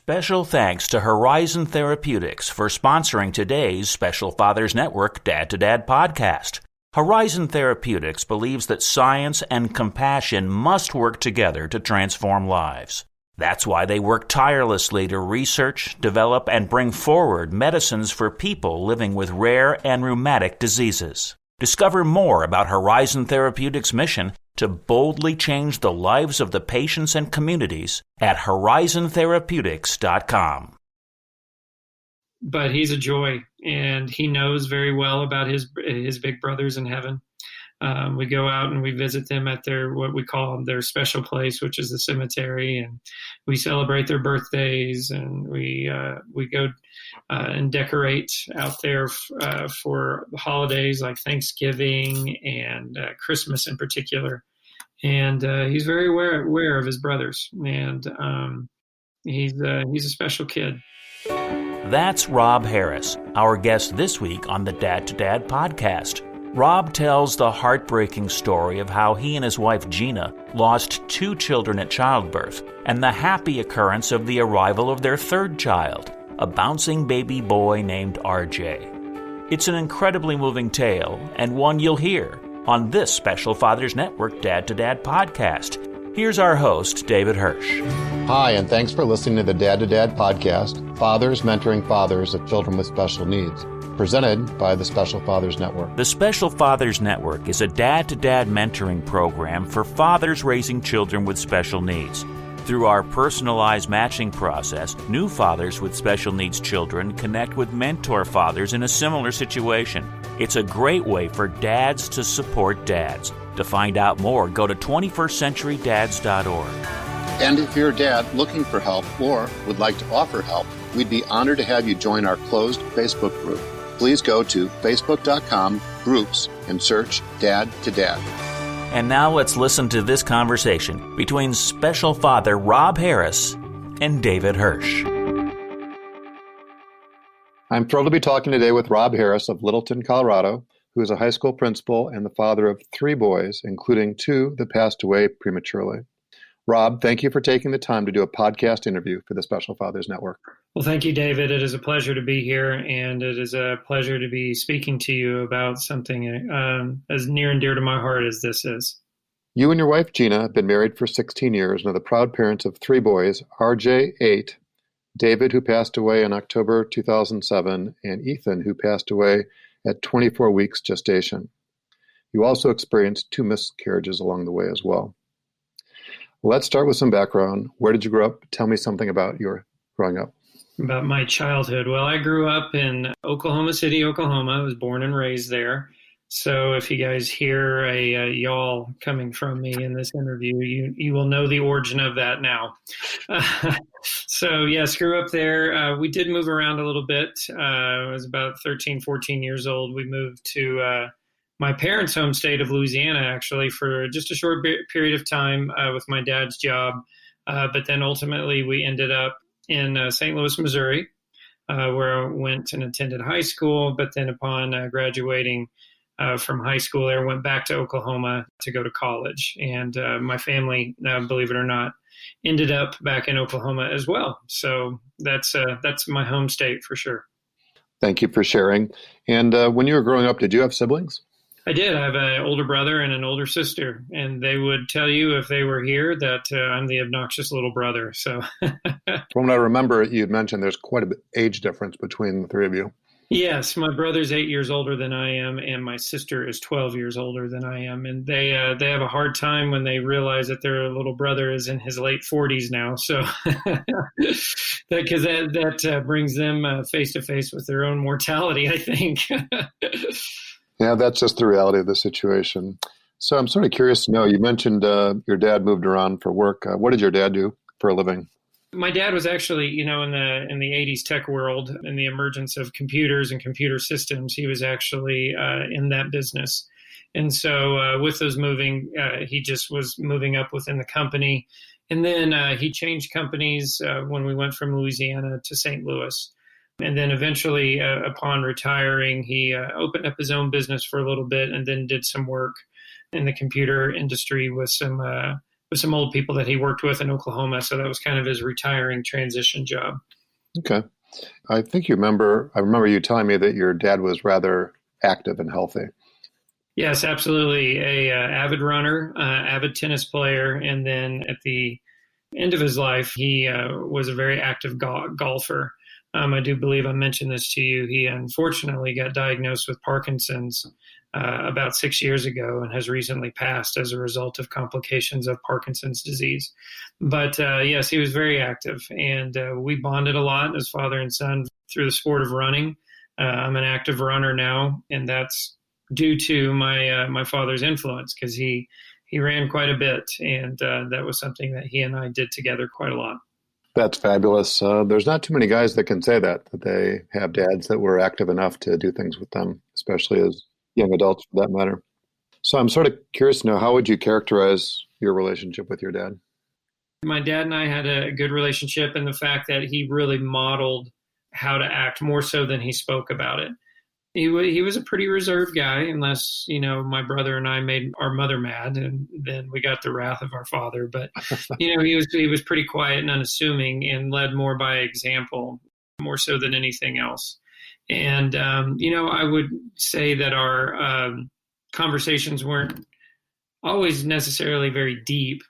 Special thanks to Horizon Therapeutics for sponsoring today's Special Fathers Network Dad to Dad podcast. Horizon Therapeutics believes that science and compassion must work together to transform lives. That's why they work tirelessly to research, develop, and bring forward medicines for people living with rare and rheumatic diseases. Discover more about Horizon Therapeutics' mission to boldly change the lives of the patients and communities at horizontherapeutics.com. But he's a joy, and he knows very well about his big brothers in heaven. We go out and we visit them at their, what we call their special place, which is the cemetery, and we celebrate their birthdays, and we go and decorate out there for the holidays like Thanksgiving and Christmas in particular. And he's very aware of his brothers, and he's a special kid. That's Rob Harris, our guest this week on the Dad to Dad podcast. Rob tells the heartbreaking story of how he and his wife Gina lost 2 children at childbirth, and the happy occurrence of the arrival of their 3rd child, a bouncing baby boy named RJ. It's an incredibly moving tale, and one you'll hear on this Special Fathers Network Dad to Dad podcast. Here's our host, David Hirsch. Hi, and thanks for listening to the Dad to Dad podcast, Fathers Mentoring Fathers of Children with Special Needs, presented by the Special Fathers Network. The Special Fathers Network is a dad-to-dad mentoring program for fathers raising children with special needs. Through our personalized matching process, new fathers with special needs children connect with mentor fathers in a similar situation. It's a great way for dads to support dads. To find out more, go to 21stcenturydads.org. And if you're a dad looking for help or would like to offer help, we'd be honored to have you join our closed Facebook group. Please go to facebook.com/groups and search Dad to Dad. And now let's listen to this conversation between Special Father Rob Harris and David Hirsch. I'm thrilled to be talking today with Rob Harris of Littleton, Colorado, who is a high school principal and the father of 3 boys, including 2 that passed away prematurely. Rob, thank you for taking the time to do a podcast interview for the Special Fathers Network. Well, thank you, David. It is a pleasure to be here, and it is a pleasure to be speaking to you about something as near and dear to my heart as this is. You and your wife, Gina, have been married for 16 years and are the proud parents of 3 boys, RJ, 8, David, who passed away in October 2007, and Ethan, who passed away at 24 weeks gestation. You also experienced 2 miscarriages along the way as well. Let's start with some background. Where did you grow up? Tell me something about your growing up. About my childhood. Well, I grew up in Oklahoma City, Oklahoma. I was born and raised there. So if you guys hear a y'all coming from me in this interview, you will know the origin of that now. So yes, grew up there. We did move around a little bit. I was about 13, 14 years old. We moved to my parents' home state of Louisiana, actually, for just a short period of time with my dad's job. But then ultimately we ended up in St. Louis, Missouri, where I went and attended high school. But then upon graduating from high school there, went back to Oklahoma to go to college. And my family, believe it or not, ended up back in Oklahoma as well. So that's my home state for sure. Thank you for sharing. And when you were growing up, did you have siblings? I did. I have an older brother and an older sister, and they would tell you if they were here that I'm the obnoxious little brother. So From what I remember, you had mentioned there's quite a bit age difference between the 3 of you. Yes, my brother's 8 years older than I am, and my sister is 12 years older than I am. And they have a hard time when they realize that their little brother is in his late 40s now. So because that brings them face to face with their own mortality, I think. Yeah, that's just the reality of the situation. So I'm sort of curious to know, you mentioned your dad moved around for work. What did your dad do for a living? My dad was actually, in the 80s tech world, in the emergence of computers and computer systems, he was actually in that business. And so with those moving, he just was moving up within the company. And then he changed companies when we went from Louisiana to St. Louis. And then eventually, upon retiring, he opened up his own business for a little bit and then did some work in the computer industry with some with some old people that he worked with in Oklahoma. So that was kind of his retiring transition job. Okay. I remember you telling me that your dad was rather active and healthy. Yes, absolutely. A avid runner, avid tennis player. And then at the end of his life, he was a very active golfer. I do believe I mentioned this to you. He unfortunately got diagnosed with Parkinson's about 6 years ago and has recently passed as a result of complications of Parkinson's disease. But yes, he was very active, and we bonded a lot as father and son through the sport of running. I'm an active runner now, and that's due to my father's influence, because he ran quite a bit, and that was something that he and I did together quite a lot. That's fabulous. There's not too many guys that can say that they have dads that were active enough to do things with them, especially as young adults for that matter. So I'm sort of curious to know, how would you characterize your relationship with your dad? My dad and I had a good relationship in the fact that he really modeled how to act more so than he spoke about it. He was a pretty reserved guy, unless, my brother and I made our mother mad, and then we got the wrath of our father. But, he was pretty quiet and unassuming and led more by example, more so than anything else. And, I would say that our conversations weren't always necessarily very deep,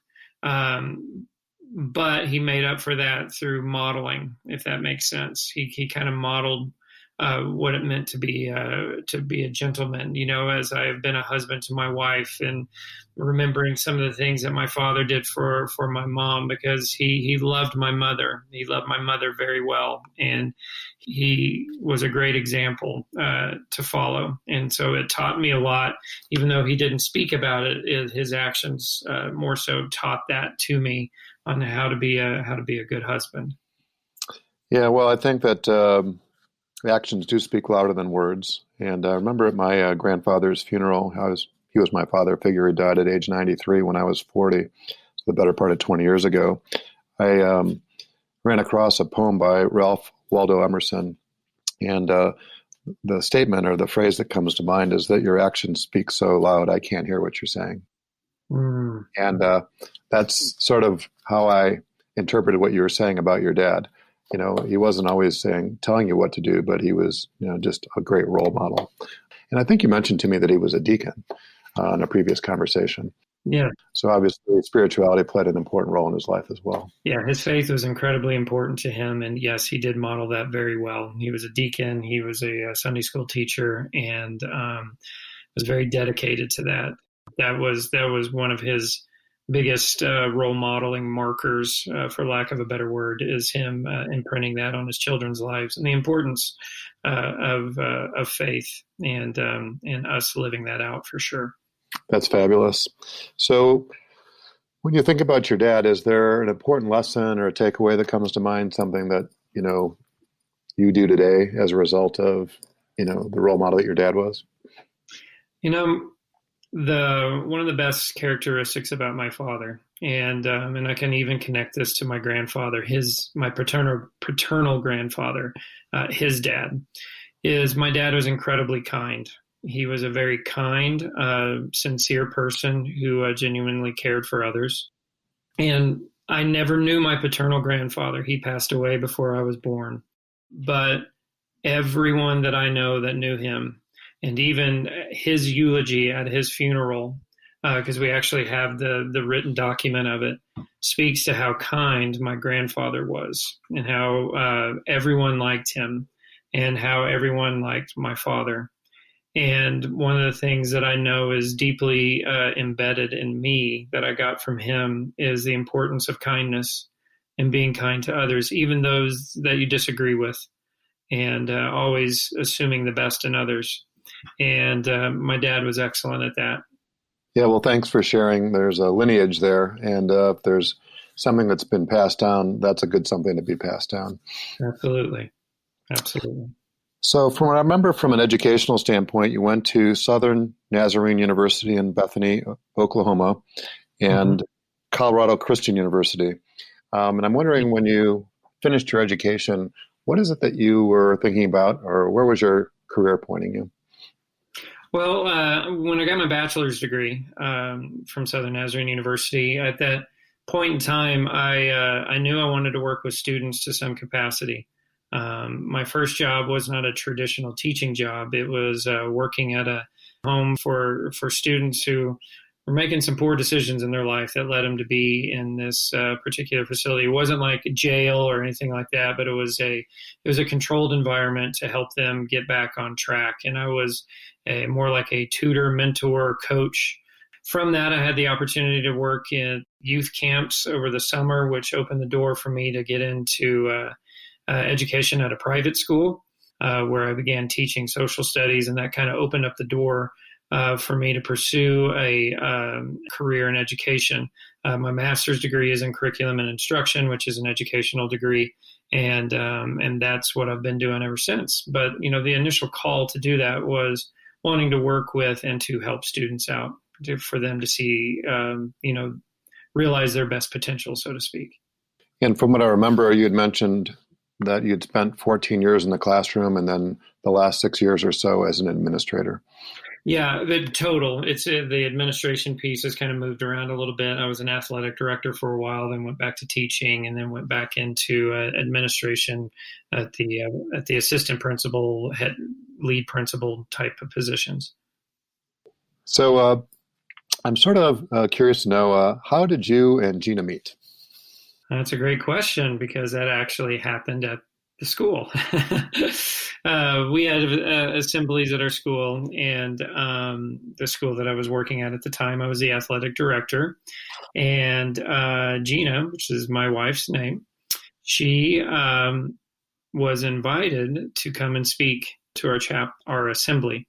but he made up for that through modeling, if that makes sense. He kind of modeled what it meant to be a gentleman, as I have been a husband to my wife, and remembering some of the things that my father did for my mom, because he loved my mother. He loved my mother very well, and he was a great example to follow. And so it taught me a lot, even though he didn't speak about it. His actions more so taught that to me on how to be a good husband. Yeah, well, I think that actions do speak louder than words. And I remember at my grandfather's funeral, he was my father figure. He died at age 93 when I was 40, so the better part of 20 years ago. I ran across a poem by Ralph Waldo Emerson, and the statement or the phrase that comes to mind is that your actions speak so loud, I can't hear what you're saying. Mm. And that's sort of how I interpreted what you were saying about your dad. He wasn't always telling you what to do, but he was, just a great role model. And I think you mentioned to me that he was a deacon in a previous conversation. Yeah. So obviously spirituality played an important role in his life as well. Yeah, his faith was incredibly important to him. And yes, he did model that very well. He was a deacon. He was a Sunday school teacher, and was very dedicated to that. That was one of his biggest role modeling markers, for lack of a better word, is him imprinting that on his children's lives, and the importance of faith and us living that out for sure. That's fabulous. So when you think about your dad, is there an important lesson or a takeaway that comes to mind, something that, you do today as a result of, the role model that your dad was? One of the best characteristics about my father, and I can even connect this to my grandfather, my paternal grandfather, his dad, is my dad was incredibly kind. He was a very kind, sincere person who genuinely cared for others. And I never knew my paternal grandfather. He passed away before I was born. But everyone that I know that knew him, and even his eulogy at his funeral, because we actually have the written document of it, speaks to how kind my grandfather was, and how everyone liked him, and how everyone liked my father. And one of the things that I know is deeply embedded in me that I got from him is the importance of kindness and being kind to others, even those that you disagree with, and always assuming the best in others. And my dad was excellent at that. Yeah, well, thanks for sharing. There's a lineage there, and if there's something that's been passed down, that's a good something to be passed down. Absolutely. So from what I remember from an educational standpoint, you went to Southern Nazarene University in Bethany, Oklahoma, and Colorado Christian University. And I'm wondering, when you finished your education, what is it that you were thinking about, or where was your career pointing you? Well, when I got my bachelor's degree from Southern Nazarene University, at that point in time, I knew I wanted to work with students to some capacity. My first job was not a traditional teaching job. It was working at a home for students who were making some poor decisions in their life that led them to be in this particular facility. It wasn't like a jail or anything like that, but it was a controlled environment to help them get back on track. And I was more like a tutor, mentor, coach. From that, I had the opportunity to work in youth camps over the summer, which opened the door for me to get into education at a private school, where I began teaching social studies, and that kind of opened up the door for me to pursue a career in education. My master's degree is in curriculum and instruction, which is an educational degree, and that's what I've been doing ever since. But the initial call to do that was wanting to work with and to help students out, for them to see, realize their best potential, so to speak. And from what I remember, you had mentioned that you'd spent 14 years in the classroom and then the last 6 years or so as an administrator. Yeah, the total. It's the administration piece has kind of moved around a little bit. I was an athletic director for a while, then went back to teaching, and then went back into administration at the assistant principal, head lead principal type of positions. So I'm sort of curious to know, how did you and Gina meet? That's a great question, because that actually happened at the school. We had assemblies at our school, and the school that I was working at the time, I was the athletic director. And Gina, which is my wife's name, she was invited to come and speak to our assembly.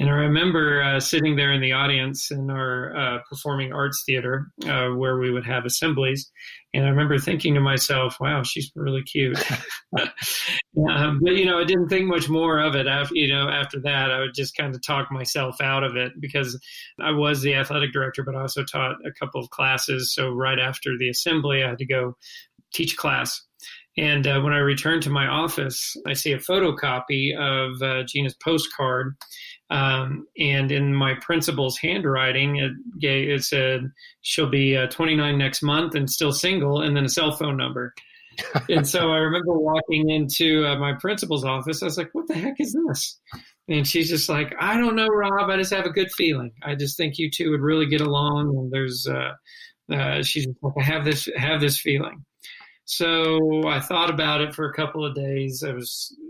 And I remember sitting there in the audience in our performing arts theater where we would have assemblies. And I remember thinking to myself, wow, she's really cute. But, I didn't think much more of it. After that, I would just kind of talk myself out of it, because I was the athletic director, but I also taught a couple of classes. So right after the assembly, I had to go teach class. And when I returned to my office, I see a photocopy of Gina's postcard. And in my principal's handwriting, it said she'll be 29 next month and still single, and then a cell phone number. And so I remember walking into my principal's office. I was like, what the heck is this? And she's just like, I don't know, Rob. I just have a good feeling. I just think you two would really get along. And there's, she's like, I have this feeling. So I thought about it for a couple of days.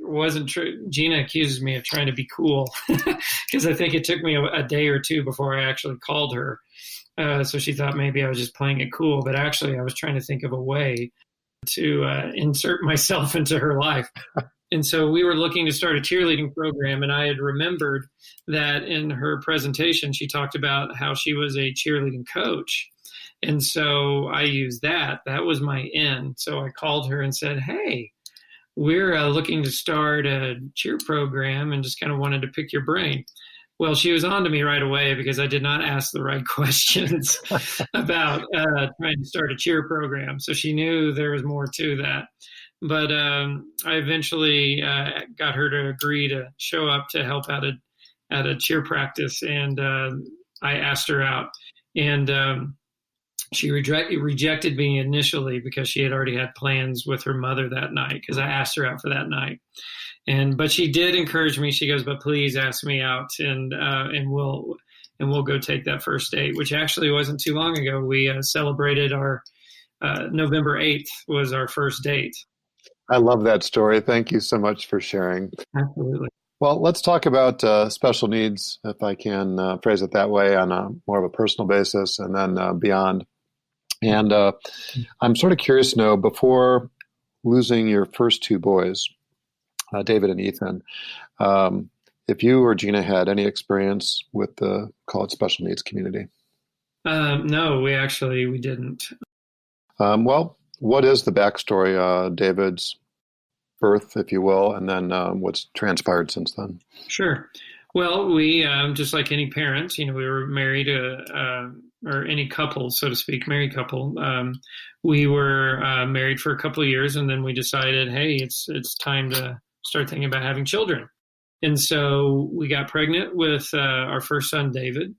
Wasn't true. Gina accuses me of trying to be cool, because I think it took me a day or two before I actually called her. So she thought maybe I was just playing it cool, but actually I was trying to think of a way to insert myself into her life. And so we were looking to start a cheerleading program, and I had remembered that in her presentation she talked about how she was a cheerleading coach. And so I used that. That was my in. So I called her and said, hey, we're looking to start a cheer program, and just kind of wanted to pick your brain. Well, she was on to me right away, because I did not ask the right questions about trying to start a cheer program. So she knew there was more to that. But I eventually got her to agree to show up to help out at a cheer practice. And I asked her out. And she rejected me initially, because she had already had plans with her mother that night, because I asked her out for that night. But she did encourage me. She goes, but please ask me out, and we'll go take that first date, which actually wasn't too long ago. We celebrated our November 8th was our first date. I love that story. Thank you so much for sharing. Absolutely. Well, let's talk about special needs, if I can phrase it that way, on a more of a personal basis, and then beyond. And I'm sort of curious to know, before losing your first two boys, David and Ethan, if you or Gina had any experience with the college special needs community. No, we didn't. Well, what is the backstory, David's birth, if you will, and then what's transpired since then? Sure. Well, we, just like any parents, we were married, or any couple, so to speak, married couple. We were married for a couple of years, and then we decided, hey, it's time to start thinking about having children. And so we got pregnant with our first son, David.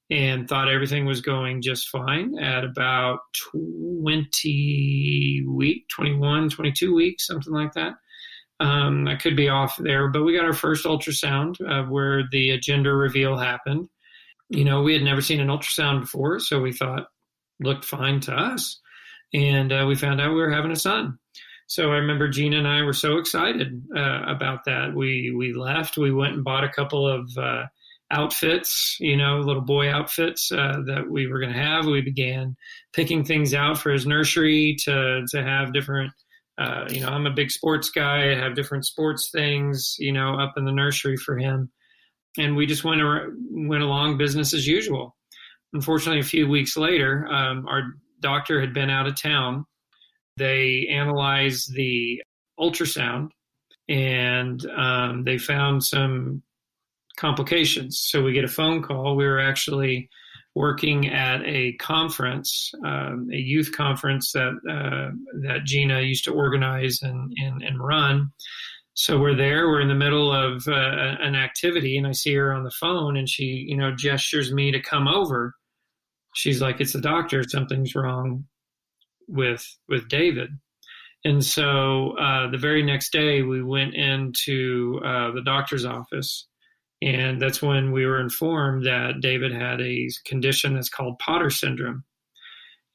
and thought everything was going just fine. At about 21, 22 weeks, something like that. I could be off there, but we got our first ultrasound where the gender reveal happened. We had never seen an ultrasound before, so we thought looked fine to us. And we found out we were having a son. So I remember Gina and I were so excited about that. We left. We went and bought a couple of outfits, little boy outfits that we were going to have. We began picking things out for his nursery to have different, I'm a big sports guy. I have different sports things, up in the nursery for him. And we just went along business as usual. Unfortunately, a few weeks later, our doctor had been out of town. They analyzed the ultrasound and they found some complications. So we get a phone call. We were actually working at a conference, a youth conference that Gina used to organize and run. So we're there. We're in the middle of an activity, and I see her on the phone, and she, gestures me to come over. She's like, "It's the doctor. Something's wrong with David." And so the very next day, we went into the doctor's office, and that's when we were informed that David had a condition that's called Potter syndrome.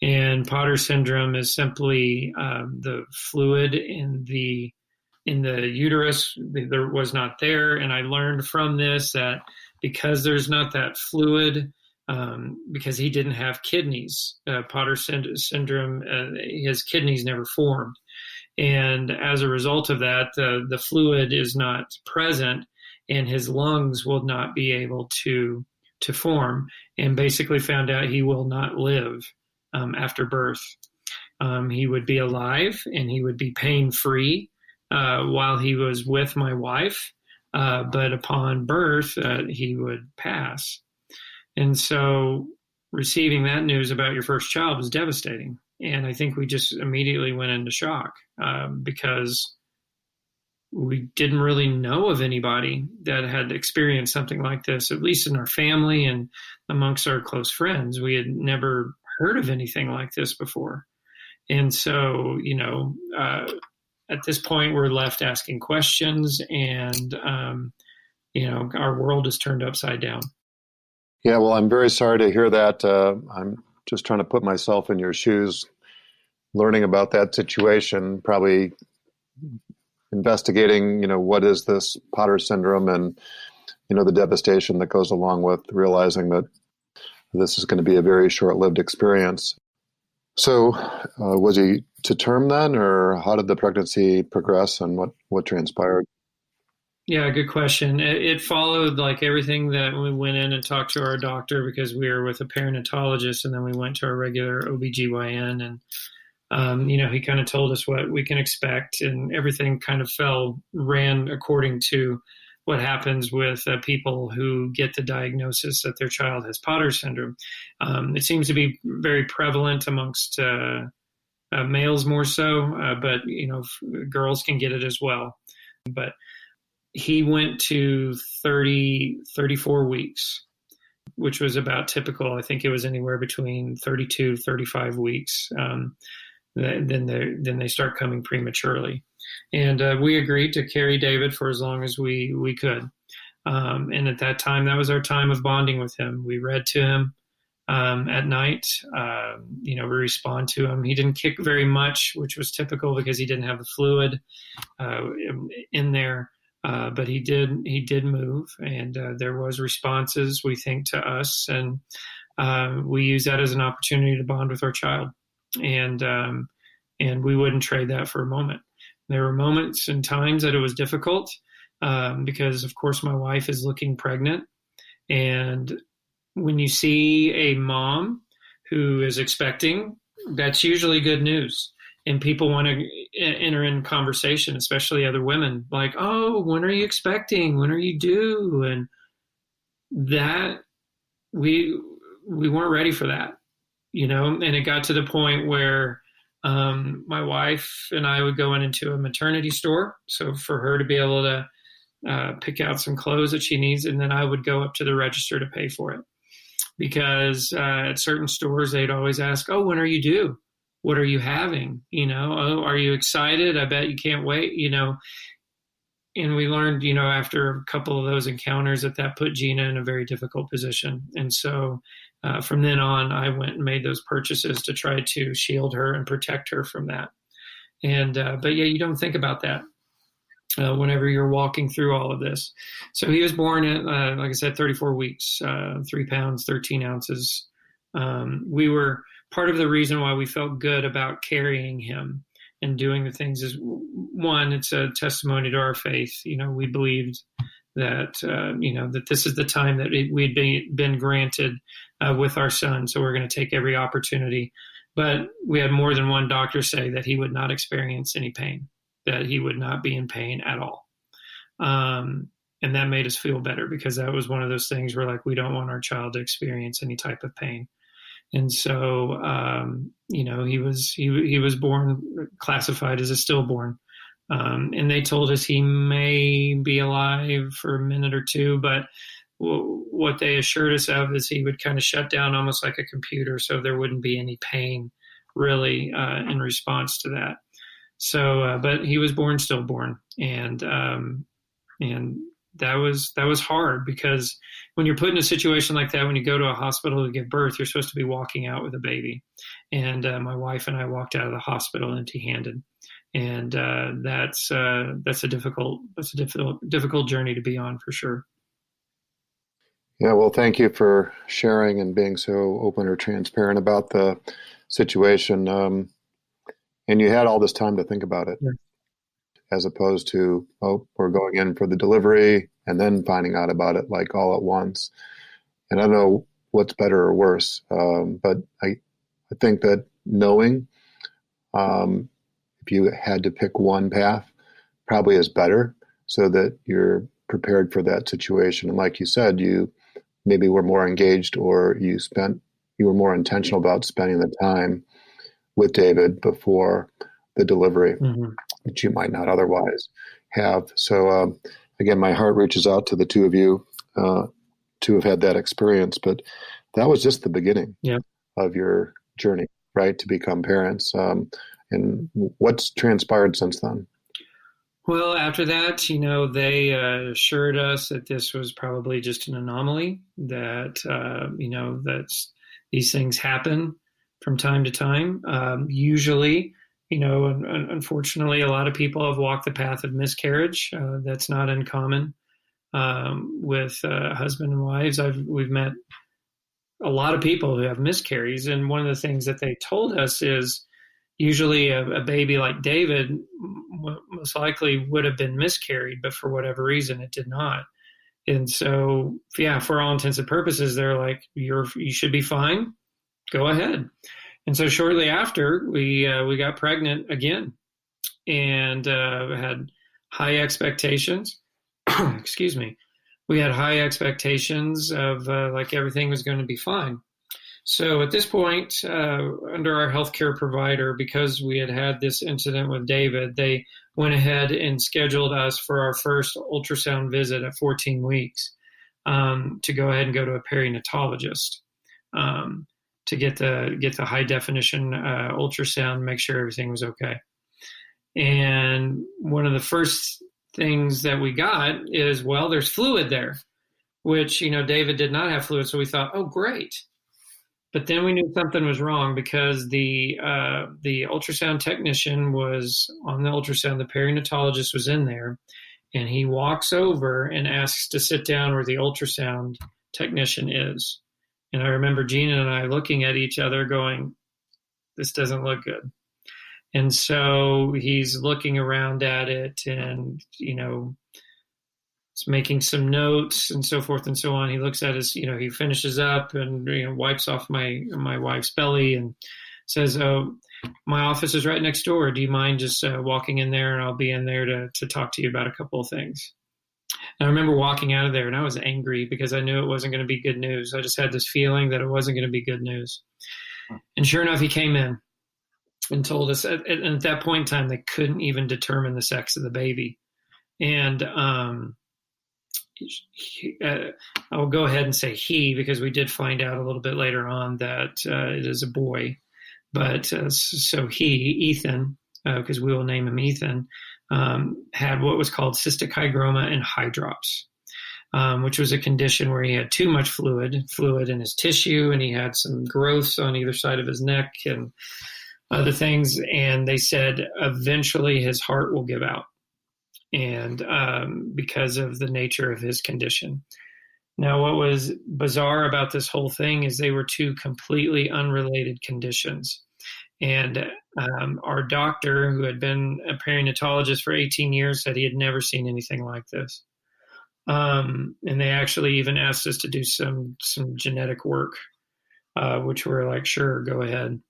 And Potter syndrome is simply the fluid in the uterus there was not there. And I learned from this that because there's not that fluid, because he didn't have kidneys, Potter syndrome, his kidneys never formed. And as a result of that, the fluid is not present, and his lungs will not be able to form, and basically found out he will not live after birth. He would be alive and he would be pain-free while he was with my wife, but upon birth, he would pass. And so receiving that news about your first child was devastating. And I think we just immediately went into shock because we didn't really know of anybody that had experienced something like this, at least in our family and amongst our close friends. We had never heard of anything like this before. And so, at this point, we're left asking questions, and, our world is turned upside down. Yeah, well, I'm very sorry to hear that. I'm just trying to put myself in your shoes, learning about that situation, probably investigating, what is this Potter syndrome, and, the devastation that goes along with realizing that this is going to be a very short-lived experience. So was he to term then, or how did the pregnancy progress, and what transpired? Yeah, good question. It followed like everything that we went in and talked to our doctor, because we were with a perinatologist, and then we went to our regular OBGYN, and he kind of told us what we can expect, and everything kind of ran according to what happens with people who get the diagnosis that their child has Potter syndrome. It seems to be very prevalent amongst males more so, but girls can get it as well. But he went to 34 weeks, which was about typical. I think it was anywhere between 32, 35 weeks. Then they start coming prematurely. And we agreed to carry David for as long as we could. And at that time, that was our time of bonding with him. We read to him at night. We respond to him. He didn't kick very much, which was typical because he didn't have the fluid in there. But he did move, and there was responses, we think, to us. And we use that as an opportunity to bond with our child. And we wouldn't trade that for a moment. There were moments and times that it was difficult because, of course, my wife is looking pregnant. And when you see a mom who is expecting, that's usually good news. And people want to enter in conversation, especially other women, like, "Oh, when are you expecting? When are you due?" And that we weren't ready for that, And it got to the point where my wife and I would go into a maternity store, so for her to be able to pick out some clothes that she needs, and then I would go up to the register to pay for it. because at certain stores, they'd always ask, oh, when are you due? What are you having? Oh, are you excited? I bet you can't wait, And we learned, after a couple of those encounters that put Gina in a very difficult position. And so from then on, I went and made those purchases to try to shield her and protect her from that. And but yeah, you don't think about that whenever you're walking through all of this. So he was born at, like I said, 34 weeks, 3 pounds, 13 ounces. We were part of the reason why we felt good about carrying him and doing the things is, one, it's a testimony to our faith. We believed that, that this is the time that we'd been granted with our son. So we're going to take every opportunity. But we had more than one doctor say that he would not experience any pain, that he would not be in pain at all. And that made us feel better, because that was one of those things where, like, we don't want our child to experience any type of pain. And so, he was born, classified as a stillborn. And they told us he may be alive for a minute or two, but what they assured us of is he would kind of shut down almost like a computer, so there wouldn't be any pain really in response to that. So, but he was born stillborn, and that was hard, because when you're put in a situation like that, when you go to a hospital to give birth, you're supposed to be walking out with a baby. And my wife and I walked out of the hospital empty-handed, and that's a difficult journey to be on, for sure. Yeah, well, thank you for sharing and being so open or transparent about the situation. And you had all this time to think about it, yeah, as opposed to, we're going in for the delivery and then finding out about it like all at once. And I don't know what's better or worse, but I think that knowing, if you had to pick one path, probably is better, so that you're prepared for that situation. And like you said, you maybe were more engaged, or you were more intentional about spending the time with David before the delivery, mm-hmm, that you might not otherwise have. So again, my heart reaches out to the two of you to have had that experience, but that was just the beginning, yeah, of your journey, right, to become parents. And what's transpired since then? Well, after that, they assured us that this was probably just an anomaly, that, that these things happen from time to time. Usually, unfortunately, a lot of people have walked the path of miscarriage. That's not uncommon with husband and wives. We've met a lot of people who have miscarries, and one of the things that they told us is, usually a baby like David most likely would have been miscarried, but for whatever reason, it did not. And so, yeah, for all intents and purposes, they're like, you should be fine. Go ahead. And so shortly after, we got pregnant again, and had high expectations. Excuse me. We had high expectations of like everything was going to be fine. So at this point, under our healthcare provider, because we had this incident with David, they went ahead and scheduled us for our first ultrasound visit at 14 weeks to go ahead and go to a perinatologist to get the high definition ultrasound, make sure everything was okay. And one of the first things that we got is, well, there's fluid there, which, David did not have fluid. So we thought, oh, great. But then we knew something was wrong, because the ultrasound technician was on the ultrasound. The perinatologist was in there, and he walks over and asks to sit down where the ultrasound technician is. And I remember Gina and I looking at each other going, this doesn't look good. And so he's looking around at it and, making some notes and so forth and so on. He looks at his, he finishes up and, wipes off my wife's belly and says, oh, my office is right next door. Do you mind just walking in there, and I'll be in there to talk to you about a couple of things. And I remember walking out of there, and I was angry because I knew it wasn't going to be good news. I just had this feeling that it wasn't going to be good news. And sure enough, he came in and told us, and at that point in time, they couldn't even determine the sex of the baby. And, I'll go ahead and say he, because we did find out a little bit later on that it is a boy. But so Ethan, because we will name him Ethan, had what was called cystic hygroma and hydrops, which was a condition where he had too much fluid in his tissue, and he had some growths on either side of his neck and other things. And they said eventually his heart will give out, and because of the nature of his condition. Now, what was bizarre about this whole thing is they were two completely unrelated conditions. And our doctor, who had been a perinatologist for 18 years, said he had never seen anything like this. And they actually even asked us to do some genetic work, which we're like, sure, go ahead.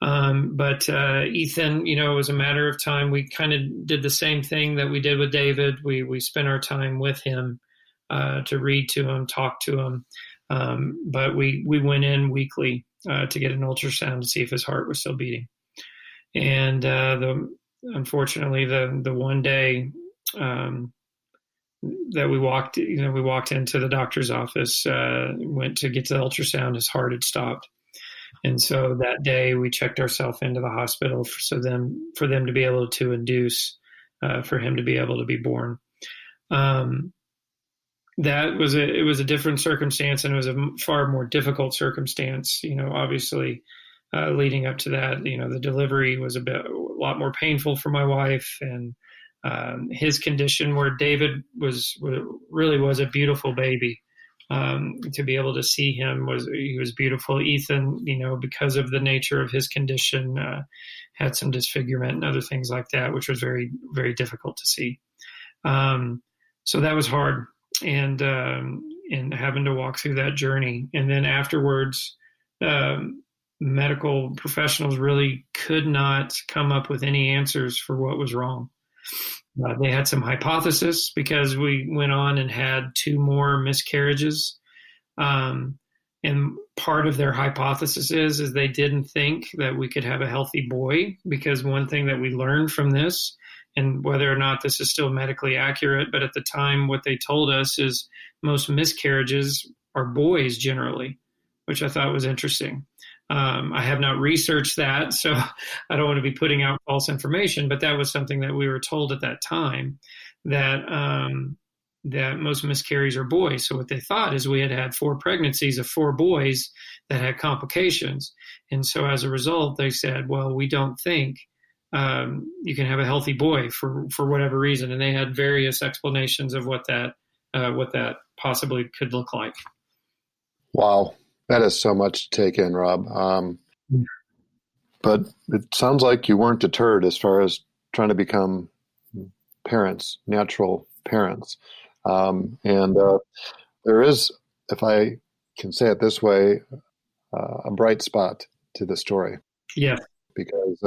But Ethan, it was a matter of time. We kind of did the same thing that we did with David. We spent our time with him to read to him, talk to him. But we went in weekly to get an ultrasound to see if his heart was still beating. And unfortunately, the one day that we walked into the doctor's office, went to get the ultrasound, his heart had stopped. And so that day we checked ourselves into the hospital for them to be able to induce, for him to be able to be born. It was a different circumstance, and it was a far more difficult circumstance. Obviously, leading up to that, the delivery was a lot more painful for my wife, and his condition, where David was a beautiful baby. To be able to see him he was beautiful. Ethan, because of the nature of his condition, had some disfigurement and other things like that, which was very, very difficult to see. So that was hard, and having to walk through that journey. And then afterwards, medical professionals really could not come up with any answers for what was wrong. They had some hypothesis, because we went on and had 2 more miscarriages. And part of their hypothesis is they didn't think that we could have a healthy boy, because one thing that we learned from this, and whether or not this is still medically accurate, but at the time what they told us is most miscarriages are boys generally, which I thought was interesting. I have not researched that, so I don't want to be putting out false information, but that was something that we were told at that time, that most miscarriages are boys. So what they thought is we had 4 pregnancies of 4 boys that had complications. And so as a result, they said, well, we don't think you can have a healthy boy for whatever reason. And they had various explanations of what that possibly could look like. Wow. That is so much to take in, Rob. But it sounds like you weren't deterred as far as trying to become parents, natural parents. And there is, if I can say it this way, a bright spot to the story. Yeah. Because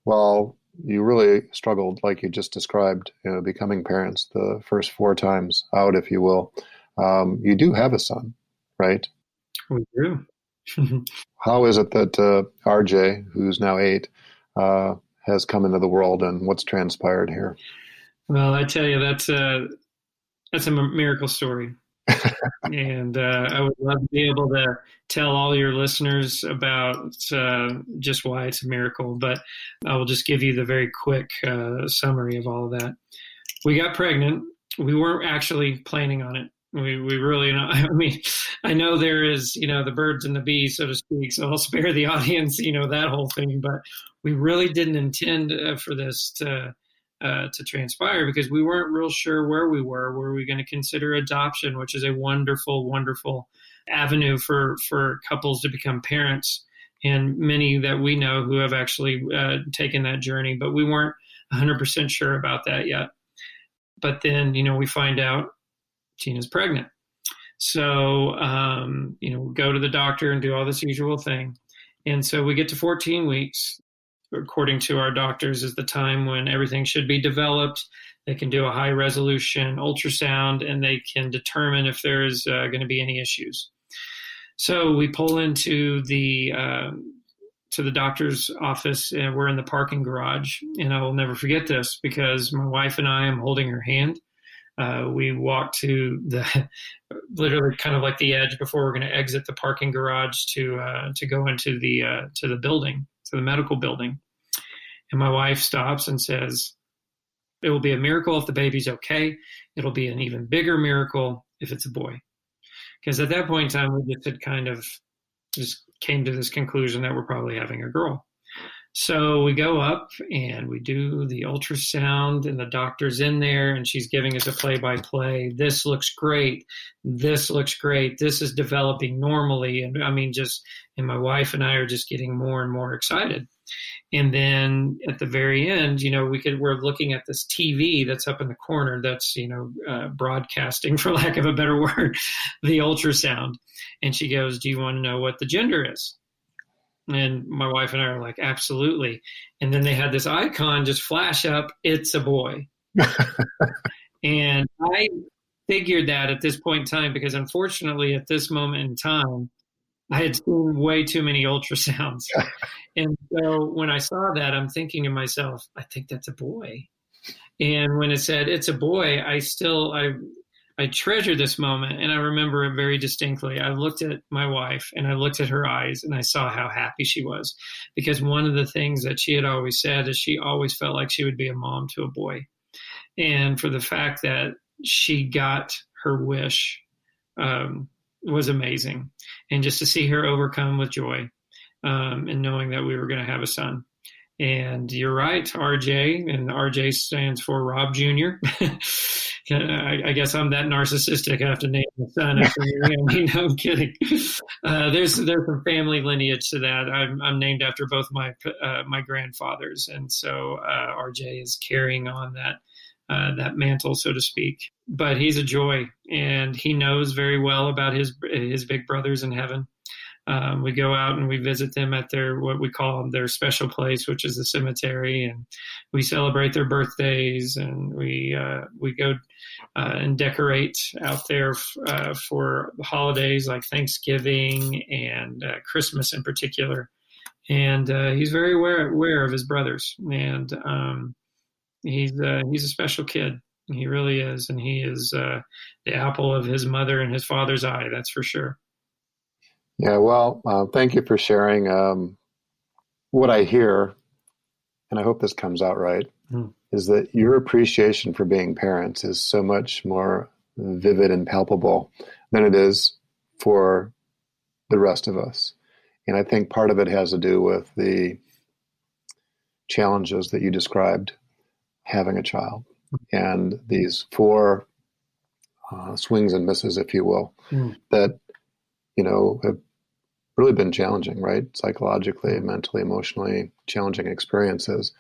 while you really struggled, like you just described, becoming parents the first 4 times out, if you will, you do have a son, right? We do. How is it that RJ, who's now 8, has come into the world, and what's transpired here? Well, I tell you, that's a miracle story. And I would love to be able to tell all your listeners about just why it's a miracle, but I will just give you the very quick summary of all of that. We got pregnant. We weren't actually planning on it. We really not. I mean, I know there is, the birds and the bees, so to speak, so I'll spare the audience, that whole thing, but we really didn't intend for this to transpire, because we weren't real sure where we were. Were we going to consider adoption, which is a wonderful, wonderful avenue for couples to become parents, and many that we know who have actually taken that journey, but we weren't 100% sure about that yet. But then, we find out Gina's pregnant. So, go to the doctor and do all this usual thing. And so we get to 14 weeks, according to our doctors, is the time when everything should be developed. They can do a high resolution ultrasound, and they can determine if there's going to be any issues. So we pull into the doctor's office, and we're in the parking garage. And I will never forget this, because my wife and I am holding her hand. We walked to the literally kind of like the edge before we're going to exit the parking garage to go into the building, to the medical building. And my wife stops and says, "It will be a miracle if the baby's okay. It'll be an even bigger miracle if it's a boy." Because at that point in time, we just had kind of just came to this conclusion that we're probably having a girl. So we go up and we do the ultrasound, and the doctor's in there and she's giving us a play-by-play. This looks great. This looks great. This is developing normally. And and my wife and I are just getting more and more excited. And then at the very end, we're looking at this TV that's up in the corner that's, broadcasting, for lack of a better word, the ultrasound. And she goes, "Do you want to know what the gender is?" And my wife and I are like, "Absolutely." And then they had this icon just flash up, "It's a boy." And I figured that at this point in time, because unfortunately at this moment in time, I had seen way too many ultrasounds. And so when I saw that, I'm thinking to myself, I think that's a boy. And when it said it's a boy, I treasure this moment, and I remember it very distinctly. I looked at my wife and I looked at her eyes and I saw how happy she was, because one of the things that she had always said is she always felt like she would be a mom to a boy. And for the fact that she got her wish was amazing. And just to see her overcome with joy and knowing that we were going to have a son. And you're right, RJ, and RJ stands for Rob Jr. I guess I'm that narcissistic. I have to name the son after me. I'm kidding. There's some family lineage to that. I'm named after both my grandfathers, and so RJ is carrying on that mantle, so to speak. But he's a joy, and he knows very well about his big brothers in heaven. We go out and we visit them at what we call their special place, which is the cemetery, and we celebrate their birthdays, and we go and decorate out there for the holidays like Thanksgiving and Christmas in particular. And he's very aware of his brothers, and he's a special kid. He really is, and he is the apple of his mother and his father's eye. That's for sure. Yeah, well, thank you for sharing. What I hear, and I hope this comes out right, is that your appreciation for being parents is so much more vivid and palpable than it is for the rest of us. And I think part of it has to do with the challenges that you described having a child and these 4 swings and misses, if you will, that, have really been challenging, right? Psychologically, mentally, emotionally challenging experiences.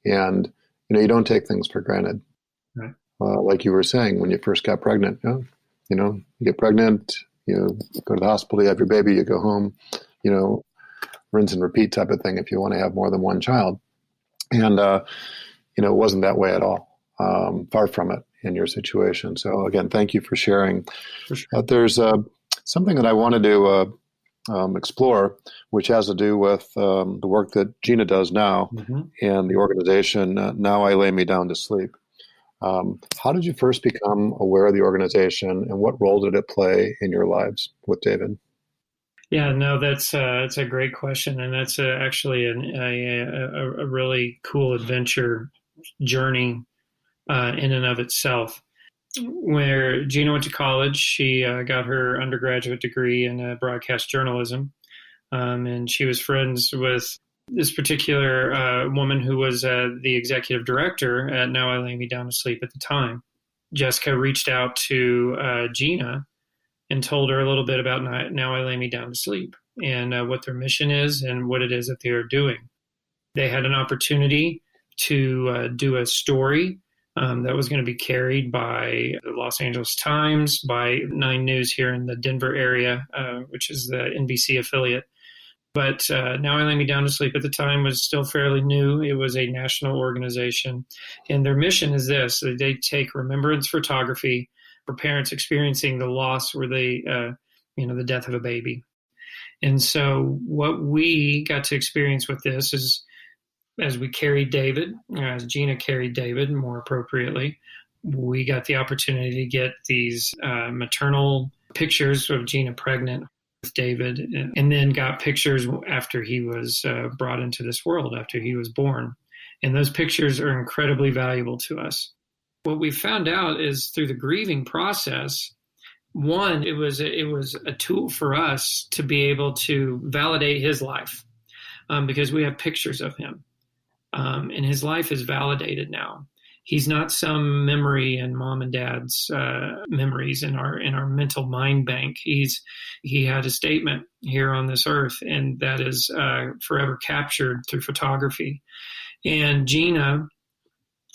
And, you don't take things for granted. Right. Like you were saying, when you first got pregnant, you get pregnant, you go to the hospital, you have your baby, you go home, rinse and repeat type of thing if you want to have more than one child. And, it wasn't that way at all. Far from it in your situation. So again, thank you for sharing. For sure. There's something that I wanted to explore, which has to do with the work that Gina does now and the organization, Now I Lay Me Down to Sleep. How did you first become aware of the organization, and what role did it play in your lives with David? Yeah, no, that's a great question, and that's actually a really cool adventure journey in and of itself. Where Gina went to college, she got her undergraduate degree in broadcast journalism, and she was friends with this particular woman who was the executive director at Now I Lay Me Down to Sleep at the time. Jessica reached out to Gina and told her a little bit about Now I Lay Me Down to Sleep and what their mission is and what it is that they are doing. They had an opportunity to do a story that was going to be carried by the Los Angeles Times, by 9 News here in the Denver area, which is the NBC affiliate. But Now I Lay Me Down to Sleep at the time was still fairly new. It was a national organization. And their mission is this: they take remembrance photography for parents experiencing the loss or the death of a baby. And so what we got to experience with this is, as we carried David, as Gina carried David more appropriately, we got the opportunity to get these maternal pictures of Gina pregnant with David, and then got pictures after he was brought into this world, after he was born. And those pictures are incredibly valuable to us. What we found out is through the grieving process, one, it was a tool for us to be able to validate his life, because we have pictures of him, and his life is validated now. He's not some memory in mom and dad's memories in our mental mind bank. He had a statement here on this earth, and that is forever captured through photography. And Gina,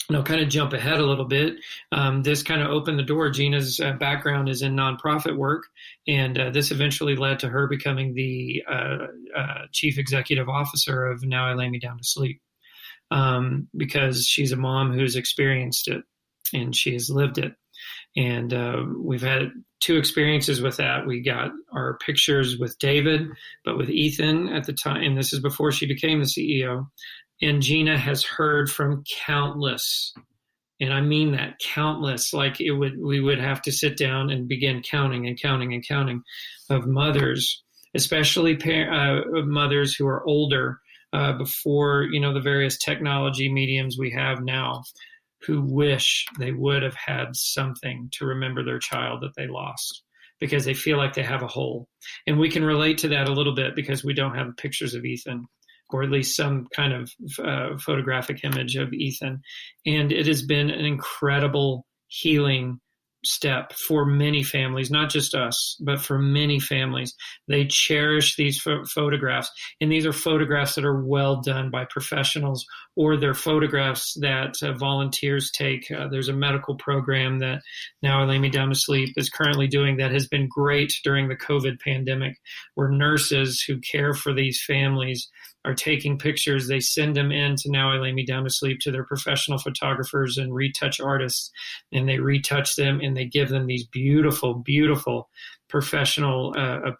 kind of jump ahead a little bit. This kind of opened the door. Gina's background is in nonprofit work, and this eventually led to her becoming the chief executive officer of Now I Lay Me Down to Sleep. Because she's a mom who's experienced it and she has lived it. And we've had 2 experiences with that. We got our pictures with David, but with Ethan at the time, and this is before she became the CEO. And Gina has heard from countless, and I mean that, countless, like we would have to sit down and begin counting of mothers, especially mothers who are older, before, the various technology mediums we have now, who wish they would have had something to remember their child that they lost, because they feel like they have a hole. And we can relate to that a little bit because we don't have pictures of Ethan, or at least some kind of photographic image of Ethan. And it has been an incredible healing step for many families, not just us, but for many families. They cherish these photographs, and these are photographs that are well done by professionals, or they're photographs that volunteers take. There's a medical program that Now I Lay Me Down to Sleep is currently doing that has been great during the COVID pandemic, where nurses who care for these families are taking pictures. They send them in to Now I Lay Me Down to Sleep to their professional photographers and retouch artists, and they retouch them and they give them these beautiful, beautiful professional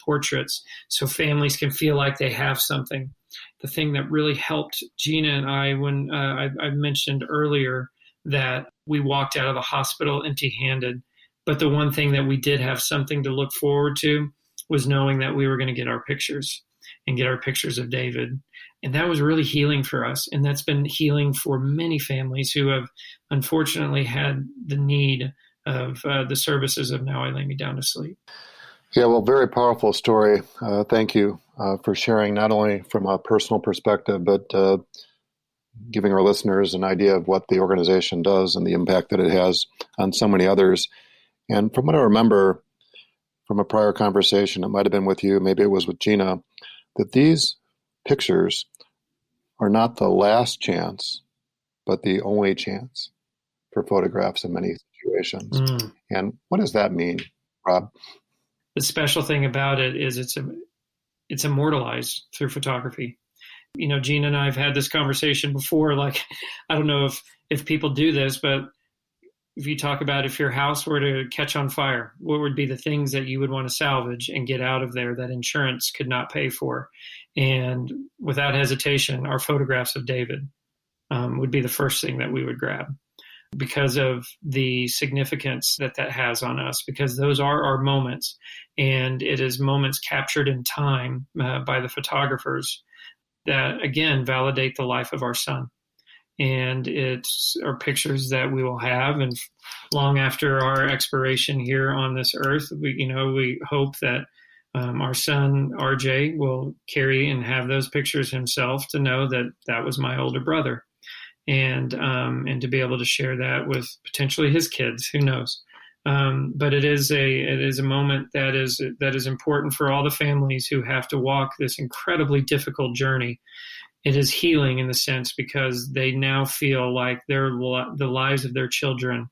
portraits so families can feel like they have something. The thing that really helped Gina and I, when I mentioned earlier that we walked out of the hospital empty-handed, but the one thing that we did have something to look forward to was knowing that we were going to get our pictures and get our pictures of David. And that was really healing for us. And that's been healing for many families who have unfortunately had the need of the services of Now I Lay Me Down to Sleep. Yeah, well, very powerful story. Thank you for sharing, not only from a personal perspective, but giving our listeners an idea of what the organization does and the impact that it has on so many others. And from what I remember from a prior conversation, it might have been with you, maybe it was with Gina, that these pictures are not the last chance, but the only chance for photographs in many situations. And what does that mean, Rob? The special thing about it is it's immortalized through photography. Gina and I have had this conversation before. Like, I don't know if people do this, but if you talk about if your house were to catch on fire, what would be the things that you would want to salvage and get out of there that insurance could not pay for? And without hesitation, our photographs of David would be the first thing that we would grab, because of the significance that has on us, because those are our moments, and it is moments captured in time by the photographers that, again, validate the life of our son. And it's our pictures that we will have, and long after our expiration here on this earth, we hope that our son RJ will carry and have those pictures himself to know that was my older brother, and to be able to share that with potentially his kids. Who knows? But it is a moment that is important for all the families who have to walk this incredibly difficult journey. It is healing in the sense because they now feel like the lives of their children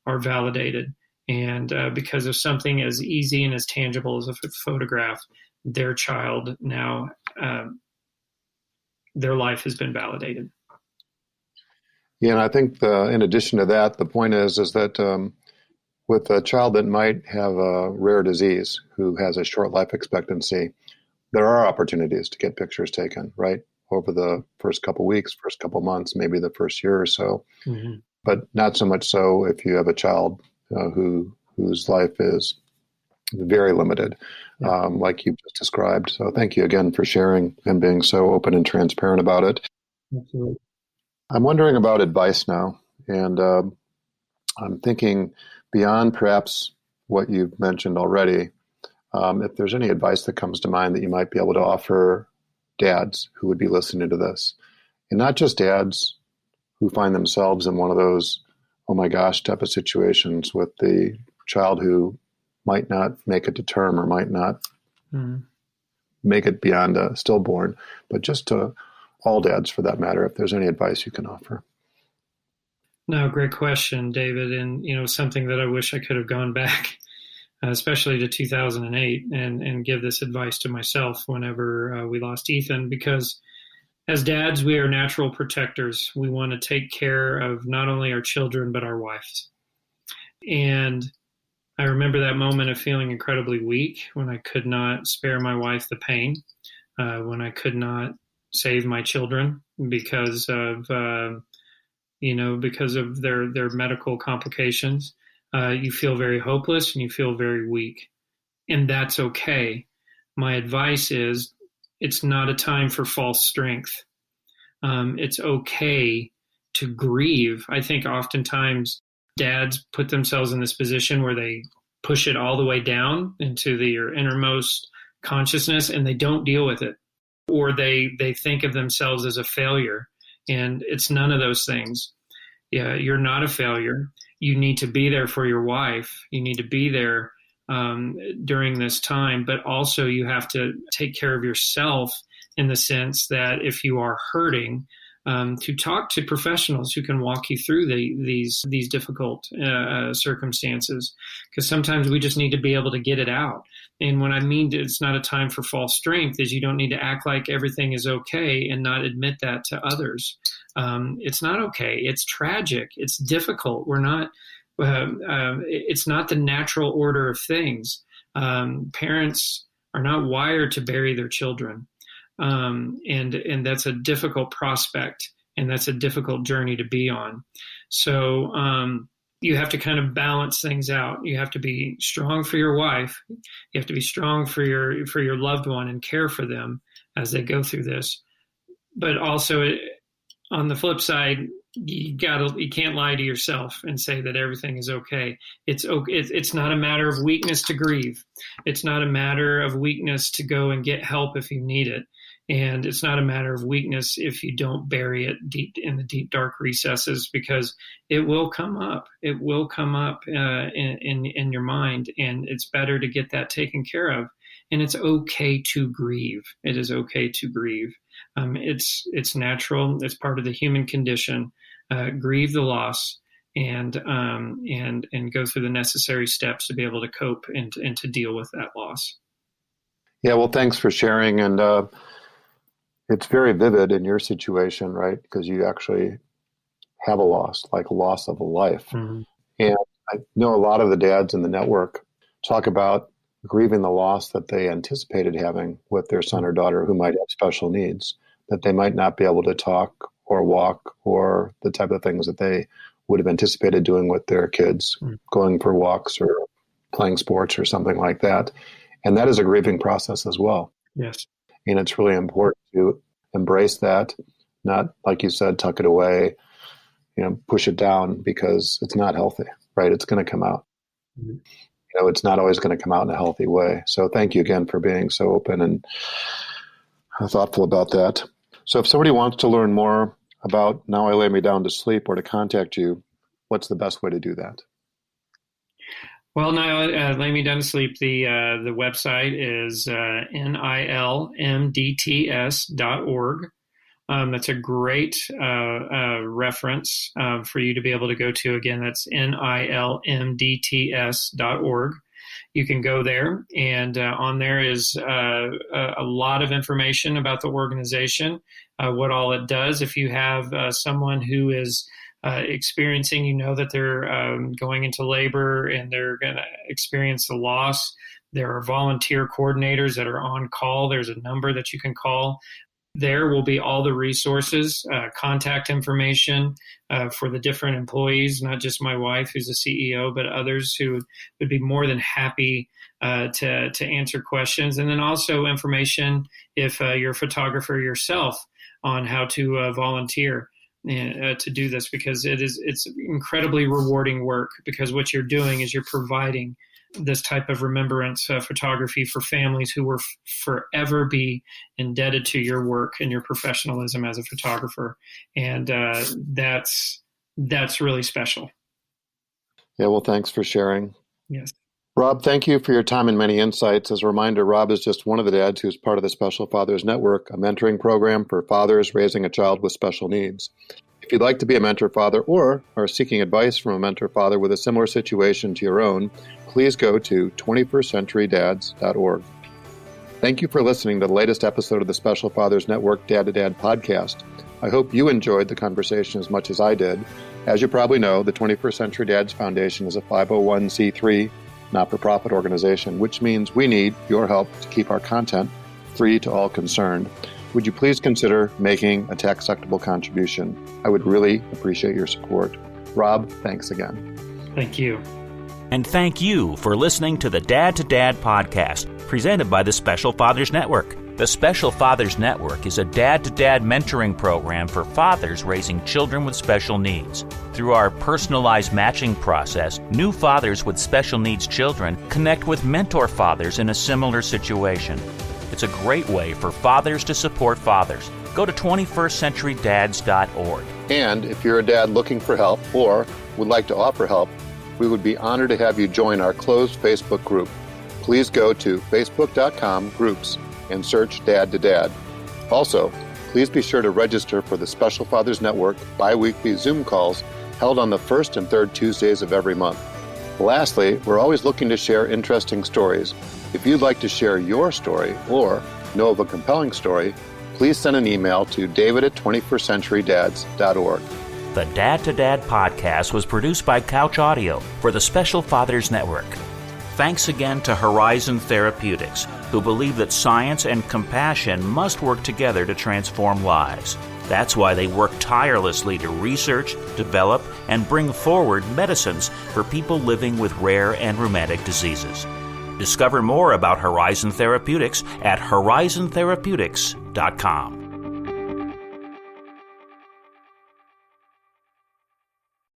are validated. And because of something as easy and as tangible as a photograph, their child now, their life has been validated. Yeah, and I think in addition to that, the point is that with a child that might have a rare disease who has a short life expectancy, there are opportunities to get pictures taken, right? Over the first couple weeks, first couple months, maybe the first year or so. Mm-hmm. but not so much so if you have a child whose life is very limited, like you just described. So thank you again for sharing and being so open and transparent about it. Absolutely. I'm wondering about advice now, and I'm thinking beyond perhaps what you've mentioned already, if there's any advice that comes to mind that you might be able to offer dads who would be listening to this, and not just dads who find themselves in one of those, oh my gosh, type of situations with the child who might not make it to term or might not make it beyond a stillborn, but just to all dads for that matter, if there's any advice you can offer. No, great question, David. And, something that I wish I could have gone back, especially to 2008 and give this advice to myself whenever we lost Ethan, because as dads, we are natural protectors. We want to take care of not only our children, but our wives. And I remember that moment of feeling incredibly weak when I could not spare my wife the pain, when I could not save my children because of their medical complications. You feel very hopeless and you feel very weak, and that's okay. My advice is it's not a time for false strength. It's okay to grieve. I think oftentimes dads put themselves in this position where they push it all the way down into their innermost consciousness and they don't deal with it, or they think of themselves as a failure. And it's none of those things. Yeah, you're not a failure. You need to be there for your wife. You need to be there during this time, but also you have to take care of yourself in the sense that if you are hurting, to talk to professionals who can walk you through these difficult circumstances, because sometimes we just need to be able to get it out. And when I mean it's not a time for false strength is you don't need to act like everything is okay and not admit that to others. It's not okay. It's tragic. It's difficult. We're not. It's not the natural order of things. Parents are not wired to bury their children. And that's a difficult prospect, and that's a difficult journey to be on. So you have to kind of balance things out. You have to be strong for your wife. You have to be strong for your loved one and care for them as they go through this. But also, on the flip side, you can't lie to yourself and say that everything is okay. It's not a matter of weakness to grieve. It's not a matter of weakness to go and get help if you need it. And it's not a matter of weakness if you don't bury it deep in the deep, dark recesses, because it will come up. It will come up in your mind, and it's better to get that taken care of. And it's okay to grieve. It is okay to grieve. It's natural. It's part of the human condition. Grieve the loss and go through the necessary steps to be able to cope and to deal with that loss. Yeah, well, thanks for sharing. And it's very vivid in your situation, right? Because you actually have a loss, like a loss of a life. Mm-hmm. And I know a lot of the dads in the network talk about grieving the loss that they anticipated having with their son or daughter who might have special needs, that they might not be able to talk or walk or the type of things that they would have anticipated doing with their kids, going for walks or playing sports or something like that. And that is a grieving process as well. Yes. And it's really important to embrace that, not, like you said, tuck it away, push it down, because it's not healthy, right? It's going to come out. Mm-hmm. It's not always going to come out in a healthy way. So thank you again for being so open and thoughtful about that. So if somebody wants to learn more about Now I Lay Me Down to Sleep or to contact you, what's the best way to do that? Well, Now Lay Me Down to Sleep, the website is nilmdts.org. That's a great reference for you to be able to go to. Again, that's nilmdts.org. You can go there, and on there is a lot of information about the organization, what all it does. If you have someone who is experiencing, that they're going into labor and they're going to experience the loss, there are volunteer coordinators that are on call. There's a number that you can call. There will be all the resources, contact information for the different employees, not just my wife, who's a CEO, but others who would be more than happy to answer questions. And then also information, if you're a photographer yourself, on how to volunteer to do this, because it's incredibly rewarding work, because what you're doing is you're providing this type of remembrance photography for families who will forever be indebted to your work and your professionalism as a photographer. And that's really special. Yeah, well, thanks for sharing. Yes. Rob, thank you for your time and many insights. As a reminder, Rob is just one of the dads who's part of the Special Fathers Network, a mentoring program for fathers raising a child with special needs. If you'd like to be a mentor father or are seeking advice from a mentor father with a similar situation to your own, please go to 21stcenturydads.org. Thank you for listening to the latest episode of the Special Fathers Network Dad to Dad podcast. I hope you enjoyed the conversation as much as I did. As you probably know, the 21st Century Dads Foundation is a 501c3 not-for-profit organization, which means we need your help to keep our content free to all concerned. Would you please consider making a tax-deductible contribution? I would really appreciate your support. Rob, thanks again. Thank you. And thank you for listening to the Dad to Dad podcast, presented by the Special Fathers Network. The Special Fathers Network is a dad-to-dad mentoring program for fathers raising children with special needs. Through our personalized matching process, new fathers with special needs children connect with mentor fathers in a similar situation. It's a great way for fathers to support fathers. Go to 21stcenturydads.org. And if you're a dad looking for help or would like to offer help, we would be honored to have you join our closed Facebook group. Please go to facebook.com/groups and search Dad to Dad. Also, please be sure to register for the Special Fathers Network bi-weekly Zoom calls held on the first and third Tuesdays of every month. Lastly, we're always looking to share interesting stories. If you'd like to share your story or know of a compelling story, please send an email to david@21stcenturydads.org. The Dad to Dad podcast was produced by Couch Audio for the Special Fathers Network. Thanks again to Horizon Therapeutics, who believe that science and compassion must work together to transform lives. That's why they work tirelessly to research, develop, and bring forward medicines for people living with rare and rheumatic diseases. Discover more about Horizon Therapeutics at horizontherapeutics.com.